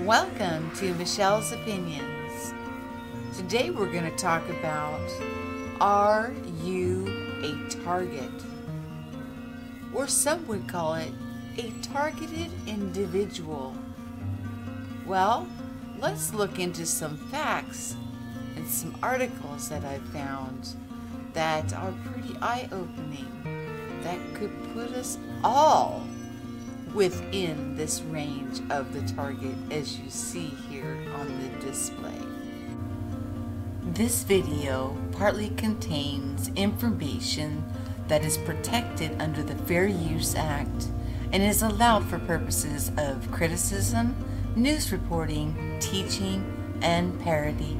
Welcome to Michelle's Opinions. Today we're going to talk about, are you a target? Or some would call it a targeted individual. Well, let's look into some facts and some articles that I've found that are pretty eye-opening, that could put us all within this range of the target as you see here on the display. This video partly contains information that is protected under the Fair Use Act and is allowed for purposes of criticism, news reporting, teaching, and parody.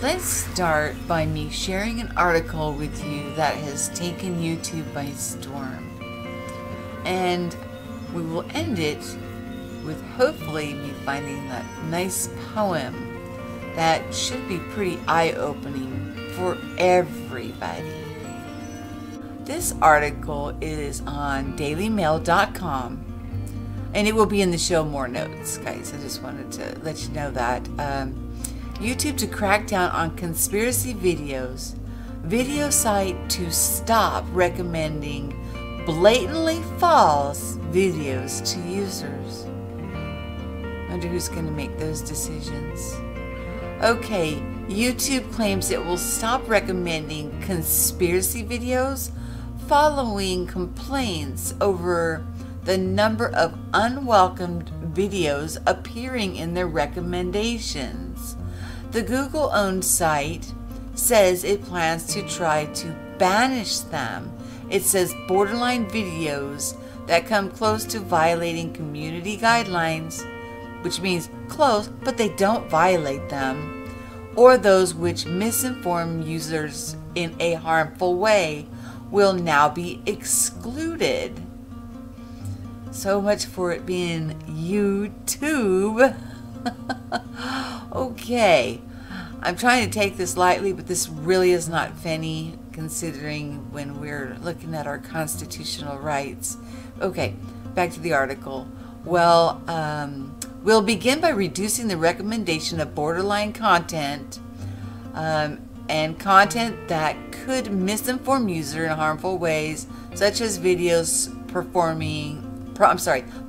Let's start by me sharing an article with you that has taken YouTube by storm. And we will end it with hopefully me finding that nice poem that should be pretty eye-opening for everybody. This article is on dailymail.com and it will be in the show more notes, guys. I just wanted to let you know that. YouTube to crack down on conspiracy videos. Video site to stop recommending blatantly false videos to users. Wonder who's going to make those decisions. Okay, YouTube claims it will stop recommending conspiracy videos following complaints over the number of unwelcomed videos appearing in their recommendations. The Google-owned site says it plans to try to banish them. It says borderline videos that come close to violating community guidelines, which means close, but they don't violate them, or those which misinform users in a harmful way will now be excluded. So much for it being YouTube. Okay, I'm trying to take this lightly, but this really is not funny, considering when we're looking at our constitutional rights. Okay, back to the article. Well, we'll begin by reducing the recommendation of borderline content and content that could misinform user in harmful ways, such as videos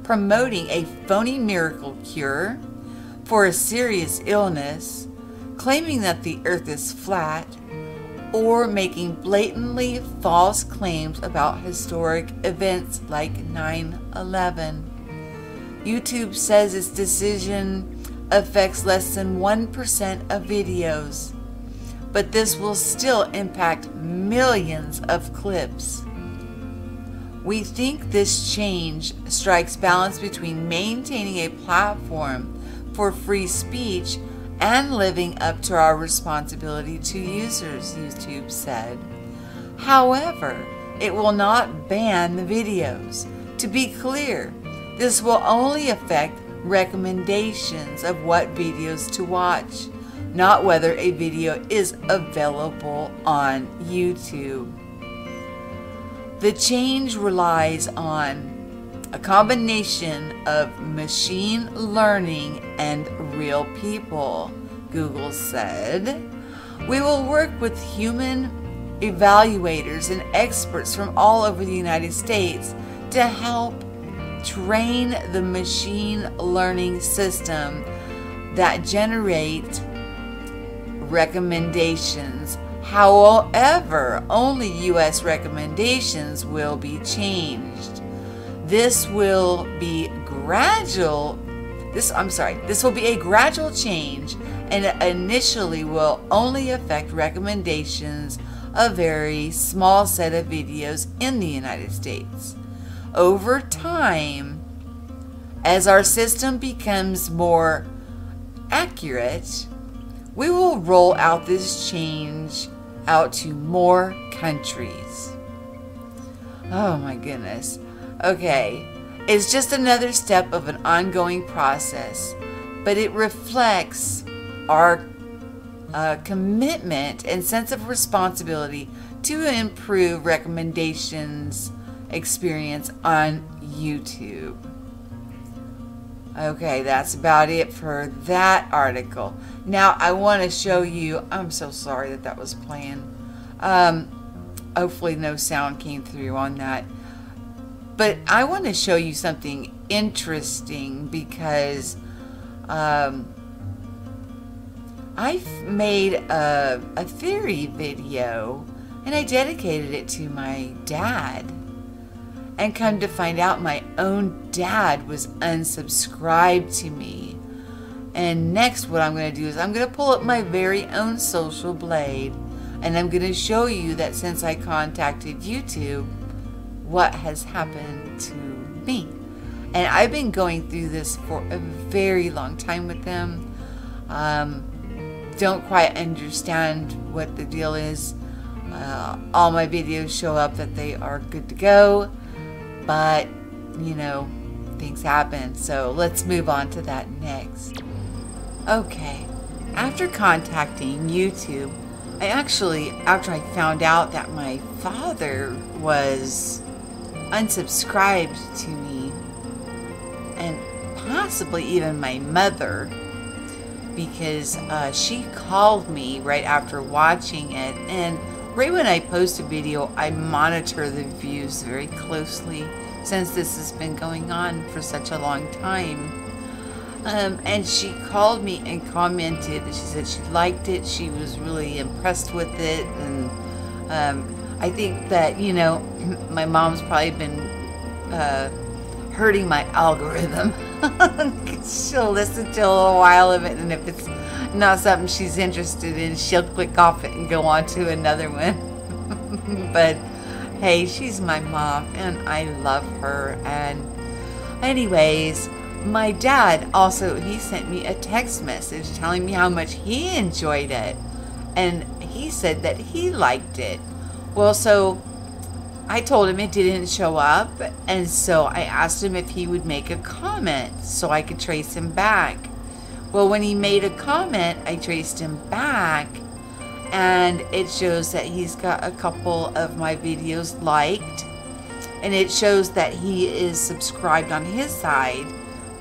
promoting a phony miracle cure for a serious illness, claiming that the earth is flat, or making blatantly false claims about historic events like 9/11. YouTube says its decision affects less than 1% of videos, but this will still impact millions of clips. We think this change strikes balance between maintaining a platform for free speech and living up to our responsibility to users, YouTube said. However, it will not ban the videos. To be clear, this will only affect recommendations of what videos to watch, not whether a video is available on YouTube. The change relies on a combination of machine learning and real people, Google said. We will work with human evaluators and experts from all over the United States to help train the machine learning system that generate recommendations. However, only U.S. recommendations will be changed. This will be a gradual change, and it initially will only affect recommendations of a very small set of videos in the United States. Over time, as our system becomes more accurate, we will roll out this change out to more countries. Oh my goodness. Okay, it's just another step of an ongoing process, but it reflects our commitment and sense of responsibility to improve recommendations experience on YouTube. Okay, that's about it for that article. Now I want to show you, I'm so sorry that was playing. Hopefully no sound came through on that. But I want to show you something interesting because I've made a theory video and I dedicated it to my dad. And come to find out, my own dad was unsubscribed to me. And next what I'm going to do is I'm going to pull up my very own social blade. And I'm going to show you that since I contacted YouTube, what has happened to me. And I've been going through this for a very long time with them. Don't quite understand what the deal is. All my videos show up that they are good to go. But, you know, things happen. So let's move on to that next. Okay. After contacting YouTube, after I found out that my father was unsubscribed to me, and possibly even my mother, because she called me right after watching it, and right when I post a video, I monitor the views very closely since this has been going on for such a long time. And she called me and commented. She said she liked it. She was really impressed with it. And I think that, you know, my mom's probably been hurting my algorithm. She'll listen to a little while of it, and if it's not something she's interested in, she'll click off it and go on to another one. But hey, she's my mom and I love her. And anyways, my dad also, he sent me a text message telling me how much he enjoyed it, and he said that he liked it. Well, so I told him it didn't show up, and so I asked him if he would make a comment so I could trace him back. Well, when he made a comment, I traced him back, and it shows that he's got a couple of my videos liked, and it shows that he is subscribed on his side,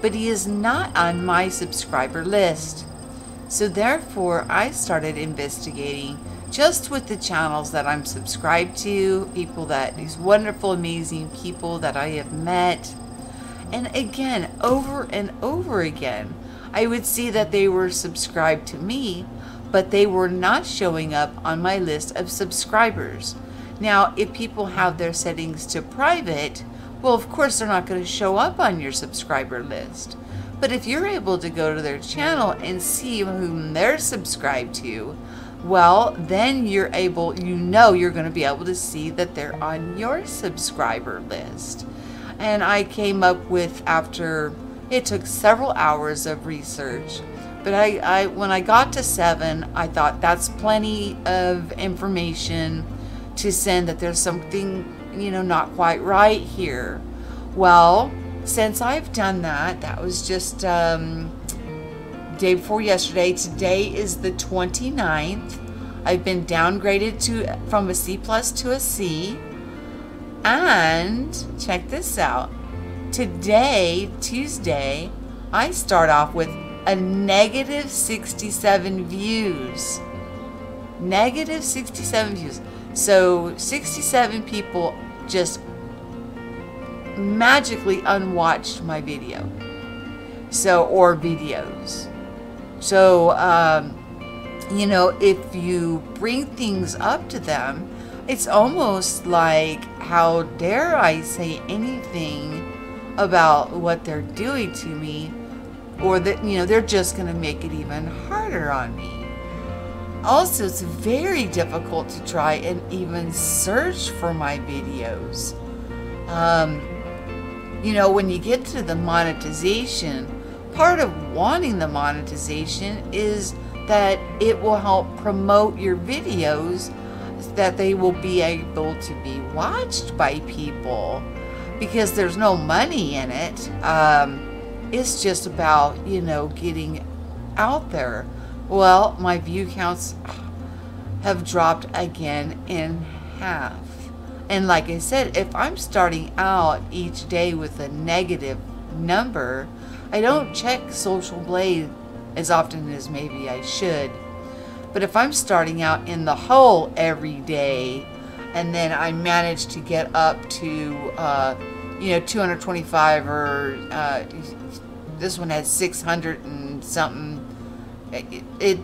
but he is not on my subscriber list. So therefore, I started investigating just with the channels that I'm subscribed to, these wonderful, amazing people that I have met. And again, over and over again, I would see that they were subscribed to me, but they were not showing up on my list of subscribers. Now, if people have their settings to private, well, of course, they're not going to show up on your subscriber list. But if you're able to go to their channel and see whom they're subscribed to, well, then you're going to be able to see that they're on your subscriber list. And I came up with, after it took several hours of research, but when I got to 7, I thought that's plenty of information to send that there's something, you know, not quite right here. Well, since I've done that, that was just day before yesterday. Today is the 29th. I've been downgraded from a C+ to a C. And check this out. Today, Tuesday, I start off with a negative 67 views. Negative 67 views. So 67 people just magically unwatched my video. Or videos. So, you know, if you bring things up to them, it's almost like, how dare I say anything about what they're doing to me, or that, you know, they're just going to make it even harder on me. Also, it's very difficult to try and even search for my videos. You know, when you get to the monetization, part of wanting the monetization is that it will help promote your videos, that they will be able to be watched by people, because there's no money in it. It's just about, you know, getting out there. Well, my view counts have dropped again in half. And like I said, if I'm starting out each day with a negative number, I don't check Social Blade as often as maybe I should. But if I'm starting out in the hole every day, and then I manage to get up to, 225, or this one has 600 and something. If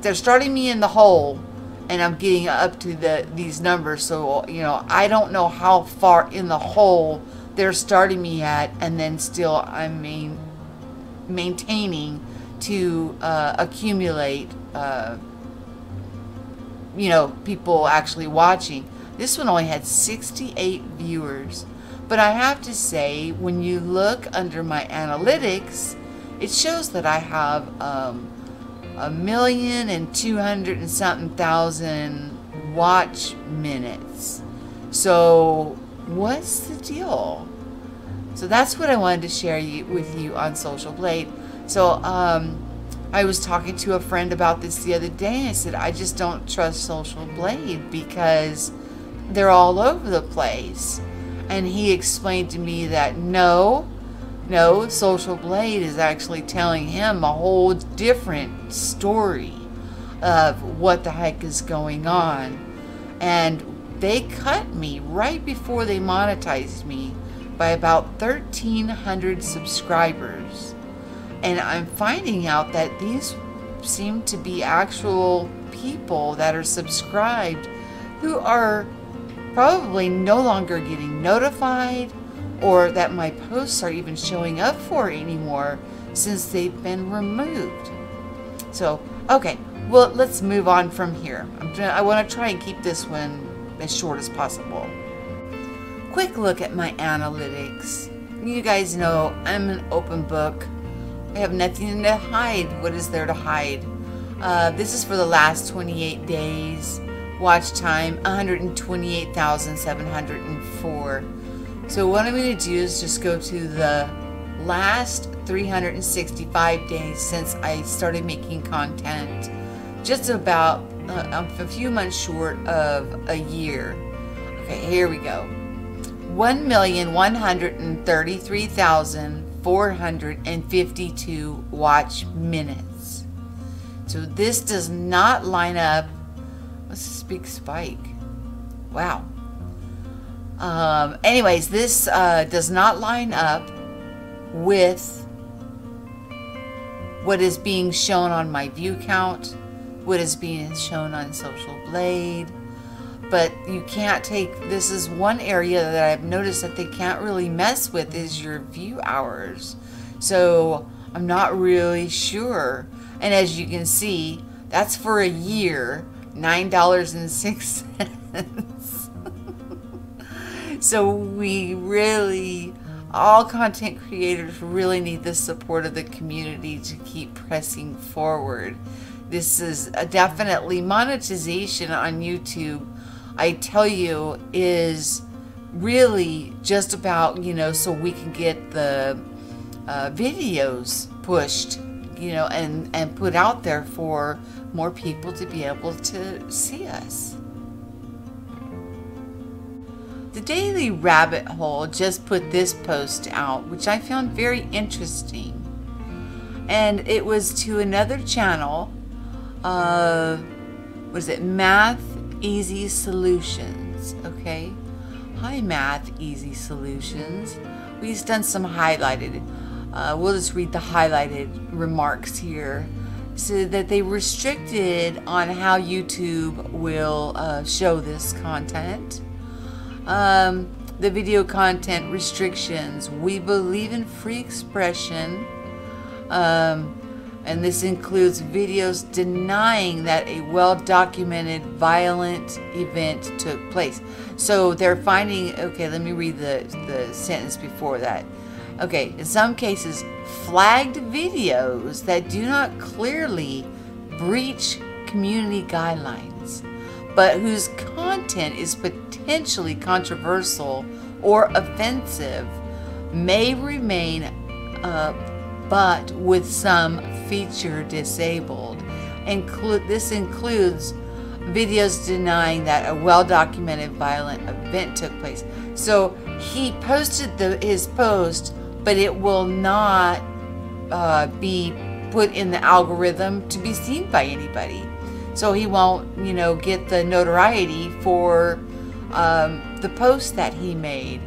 they're starting me in the hole, and I'm getting up to these numbers, so I don't know how far in the hole they're starting me at, and then still I'm maintaining to accumulate people actually watching. This one only had 68 viewers, but I have to say, when you look under my analytics, it shows that I have 1,200,000 and something thousand watch minutes. So what's the deal? So that's what I wanted to share with you on Social Blade. So I was talking to a friend about this the other day, and I said, I just don't trust Social Blade because they're all over the place. And he explained to me that no, Social Blade is actually telling him a whole different story of what the heck is going on. And they cut me right before they monetized me by about 1,300 subscribers. And I'm finding out that these seem to be actual people that are subscribed who are probably no longer getting notified, or that my posts are even showing up for anymore since they've been removed. So, okay, well, let's move on from here. I want to try and keep this one as short as possible. Quick look at my analytics. You guys know I'm an open book. I have nothing to hide. What is there to hide? This is for the last 28 days. Watch time 128,704. So what I'm going to do is just go to the last 365 days since I started making content. Just about a few months short of a year. Okay, here we go. 1,133,452 watch minutes. So this does not line up. What's this big spike? Wow. Anyways, this does not line up with what is being shown on my view count, what is being shown on Social Blade. But you can't take, this is one area that I've noticed that they can't really mess with, is your view hours. So I'm not really sure. And as you can see, that's for a year, $9.06. So we really, all content creators really need the support of the community to keep pressing forward. This is definitely monetization on YouTube, I tell you, is really just about, so we can get the videos pushed, and put out there for more people to be able to see us. The Daily Rabbit Hole just put this post out, which I found very interesting. And it was to another channel, what is it, Math Easy Solutions, okay? Hi, Math Easy Solutions. We've done some highlighted, we'll just read the highlighted remarks here. So that they restricted on how YouTube will show this content. The video content restrictions. We believe in free expression, and this includes videos denying that a well-documented violent event took place. So they're finding, okay, let me read the sentence before that. Okay, in some cases, flagged videos that do not clearly breach community guidelines, but whose content is potentially controversial or offensive may remain up, but with some feature disabled. This includes videos denying that a well-documented violent event took place. So he posted his post, but it will not be put in the algorithm to be seen by anybody. So he won't, get the notoriety for the post that he made.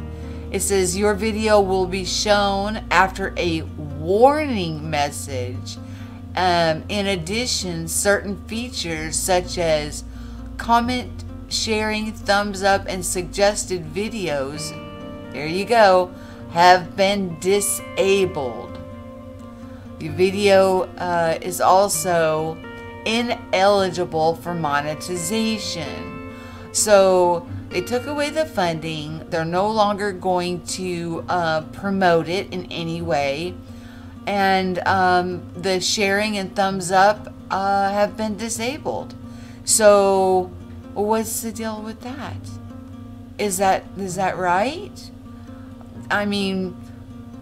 It says your video will be shown after a warning message. In addition, certain features such as comment, sharing, thumbs up, and suggested videos, there you go, have been disabled. The video is also ineligible for monetization. So they took away the funding. They're no longer going to promote it in any way. And the sharing and thumbs up have been disabled. So what's the deal with that? Is that right? I mean,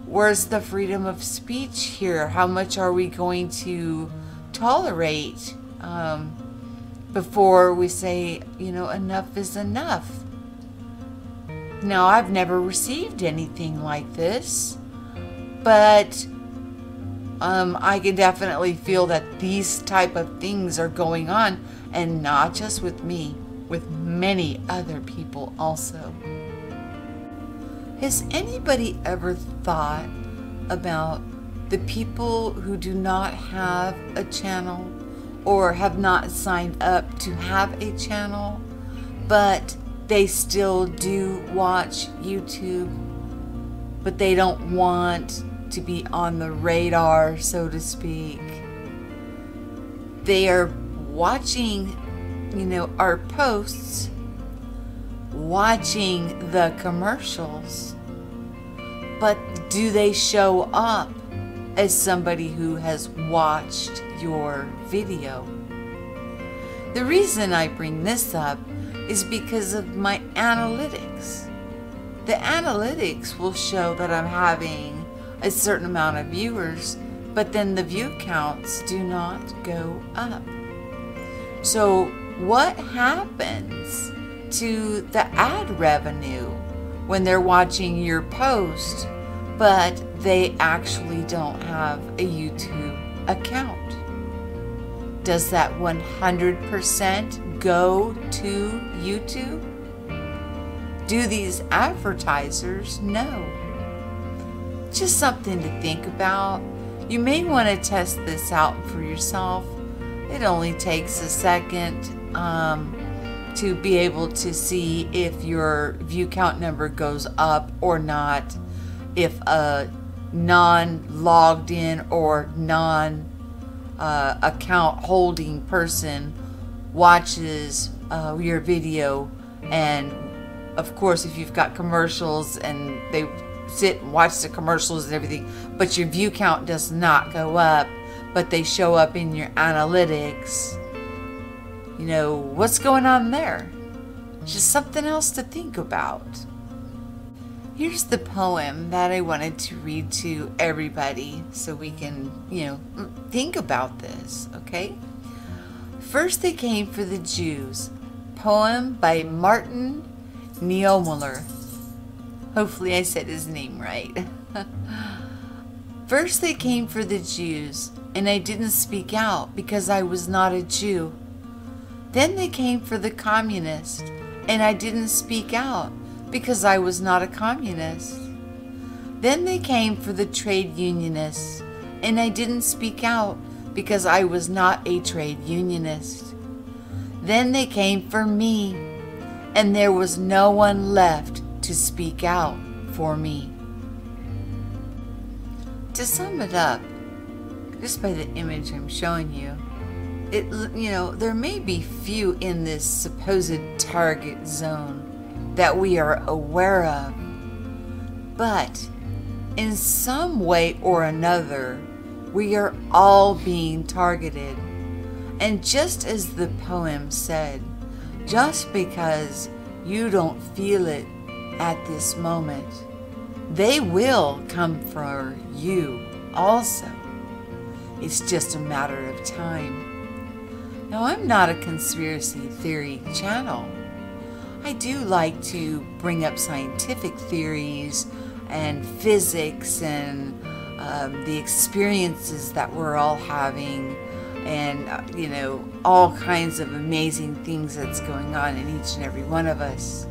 where's the freedom of speech here? How much are we going to tolerate before we say, enough is enough? Now, I've never received anything like this, but I can definitely feel that these type of things are going on, and not just with me, with many other people also. Has anybody ever thought about the people who do not have a channel or have not signed up to have a channel, but they still do watch YouTube, but they don't want to be on the radar, so to speak? They are watching, our posts, watching the commercials, but do they show up as somebody who has watched your video? The reason I bring this up is because of my analytics. The analytics will show that I'm having a certain amount of viewers, but then the view counts do not go up. So what happens to the ad revenue when they're watching your post, but they actually don't have a YouTube account? Does that 100% go to YouTube? Do these advertisers know? Just something to think about. You may want to test this out for yourself. It only takes a second to be able to see if your view count number goes up or not, if a non-logged in or non-account holding person watches your video. And of course, if you've got commercials and they sit and watch the commercials and everything, but your view count does not go up, but they show up in your analytics, what's going on there? Just something else to think about. Here's the poem that I wanted to read to everybody so we can, think about this, okay? First They Came for the Jews, poem by Martin Niemöller. Hopefully I said his name right. First they came for the Jews, and I didn't speak out because I was not a Jew. Then they came for the communists, and I didn't speak out because I was not a communist. Then they came for the trade unionists, and I didn't speak out because I was not a trade unionist. Then they came for me, and there was no one left to speak out for me. To sum it up, just by the image I'm showing you, there may be few in this supposed target zone that we are aware of, but in some way or another, we are all being targeted. And just as the poem said, just because you don't feel it at this moment, they will come for you also. It's just a matter of time. Now, I'm not a conspiracy theory channel. I do like to bring up scientific theories and physics and the experiences that we're all having, and you know, all kinds of amazing things that's going on in each and every one of us.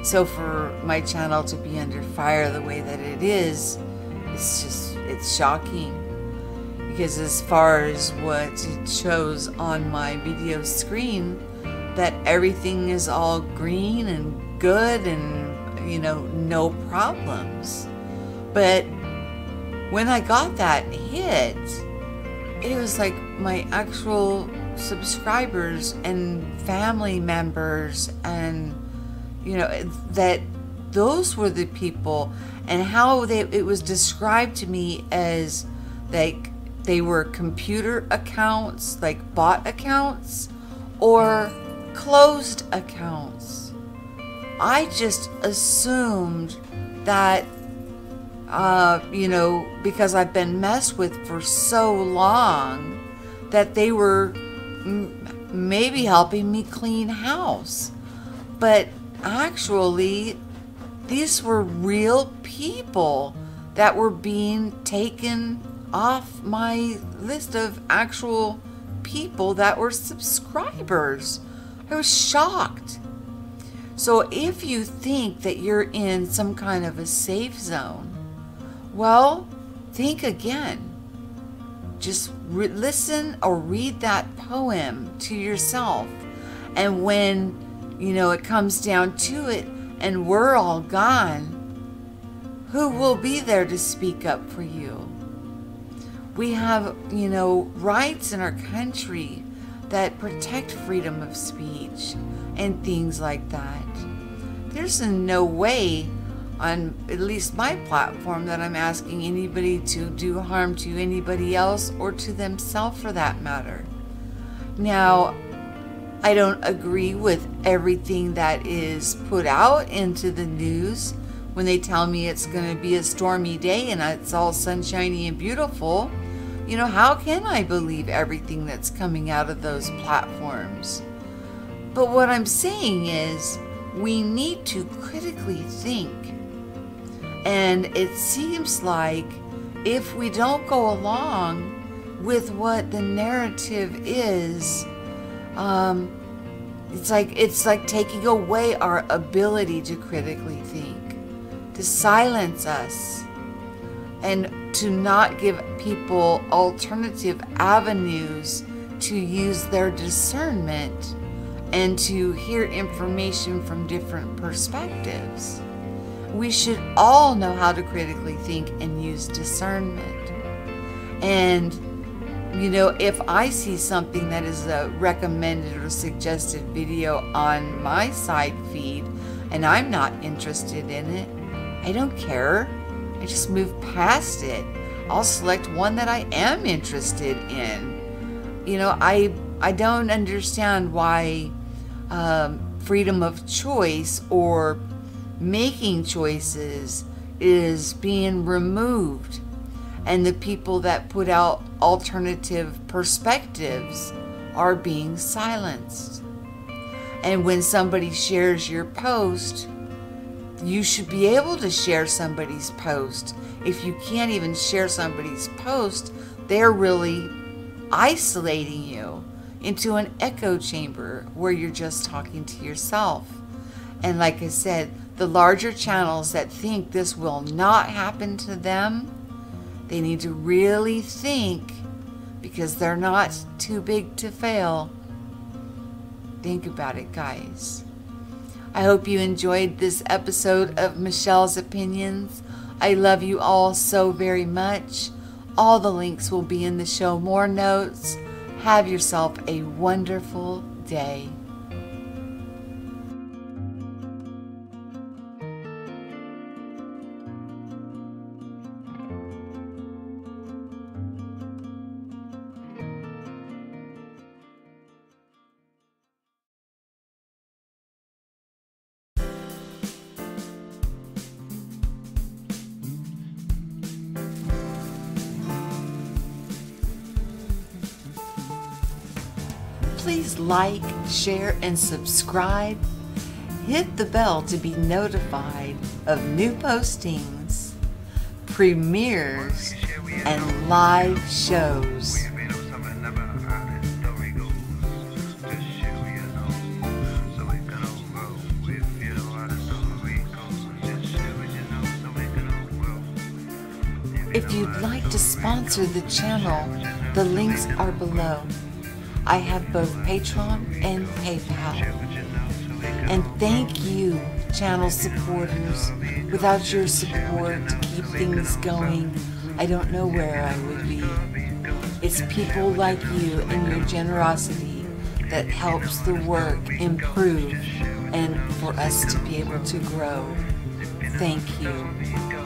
So for my channel to be under fire the way that it is, it's shocking. Because as far as what it shows on my video screen, that everything is all green and good and, you know, no problems. But when I got that hit, it was like my actual subscribers and family members, and, you know, that those were the people, and how it was described to me as like they were computer accounts, like bot accounts, or closed accounts. I just assumed that, you know, because I've been messed with for so long, that they were maybe helping me clean house. But actually, these were real people that were being taken off my list of actual people that were subscribers. I was shocked. So if you think that you're in some kind of a safe zone, well, think again. Just listen or read that poem to yourself. And when, you know, it comes down to it and we're all gone, who will be there to speak up for you? We have, you know, rights in our country that protect freedom of speech and things like that. There's no way on at least my platform that I'm asking anybody to do harm to anybody else or to themselves for that matter. Now, I don't agree with everything that is put out into the news when they tell me it's going to be a stormy day and it's all sunshiny and beautiful. You know, how can I believe everything that's coming out of those platforms? But what I'm saying is, we need to critically think. And it seems like if we don't go along with what the narrative is, it's like taking away our ability to critically think, to silence us, and to not give people alternative avenues to use their discernment and to hear information from different perspectives. We should all know how to critically think and use discernment. And, you know, if I see something that is a recommended or suggested video on my side feed and I'm not interested in it, I don't care. I just move past it. I'll select one that I am interested in. You know, I don't understand why freedom of choice or making choices is being removed, and the people that put out alternative perspectives are being silenced. And when somebody shares your post, you should be able to share somebody's post. If you can't even share somebody's post, they're really isolating you into an echo chamber where you're just talking to yourself. And like I said, the larger channels that think this will not happen to them, they need to really think, because they're not too big to fail. Think about it, guys. I hope you enjoyed this episode of Michelle's Opinions. I love you all so very much. All the links will be in the show more notes. Have yourself a wonderful day. Please like, share, and subscribe. Hit the bell to be notified of new postings. premieres, and live shows. If you'd like to sponsor the channel, the links are below. I have both Patreon and PayPal. And thank you, channel supporters. Without your support to keep things going, I don't know where I would be. It's people like you and your generosity that helps the work improve and for us to be able to grow. Thank you.